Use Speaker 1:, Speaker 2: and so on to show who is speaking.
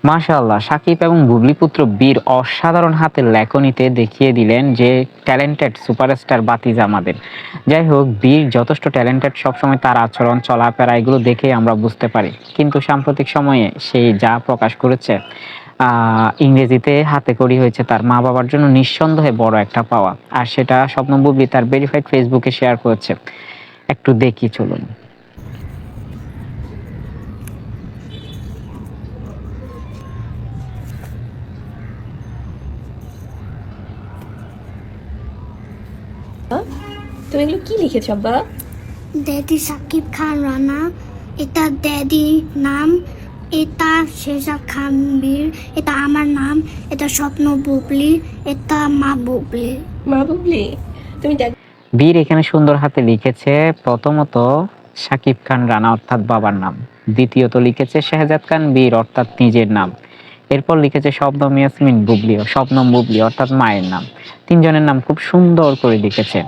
Speaker 1: মাশাআল্লাহ, সাকিব এবং বুবলি পুত্র বীর অসাধারণ হাতের লেখনীতে দেখিয়ে দিলেন যে ট্যালেন্টেড সুপারস্টার বাতিজা আমাদের। যাই হোক, বীর যথেষ্ট ট্যালেন্টেড, সবসময় তার আচরণ চলাফেরা এগুলো দেখেই আমরা বুঝতে পারি। কিন্তু সাম্প্রতিক সময়ে সে যা প্রকাশ করেছে, ইংরেজিতে হাতেখড়ি হয়েছে তার মা বাবার জন্য নিঃসন্দেহে বড় একটা পাওয়া। আর সেটা স্বপ্ন বুবলি তার ভেরিফাইড ফেসবুকে শেয়ার করেছে। একটু দেখি চলুন।
Speaker 2: তুমি এগুলো কি লিখেছো আব্বা?
Speaker 3: ড্যাডি সাকিব খান রানা, এটা ড্যাডি নাম, এটা শেরশাহ খান বীর, এটা আমার নাম, এটা স্বপ্ন বুবলি, এটা মা বুবলি।
Speaker 2: মা বুবলি, তুমি
Speaker 1: বীর এখানে সুন্দর হাতে লিখেছে প্রথমত শাকিব খান রানা অর্থাৎ বাবার নাম, দ্বিতীয়ত লিখেছে শাহজাদ খান বীর অর্থাৎ নিজের নাম, এরপর লিখেছে শবনম ইয়াসমিন বুবলি, শবনম বুবলি অর্থাৎ মায়ের নাম। তিনজনের নাম খুব সুন্দর করে লিখেছে।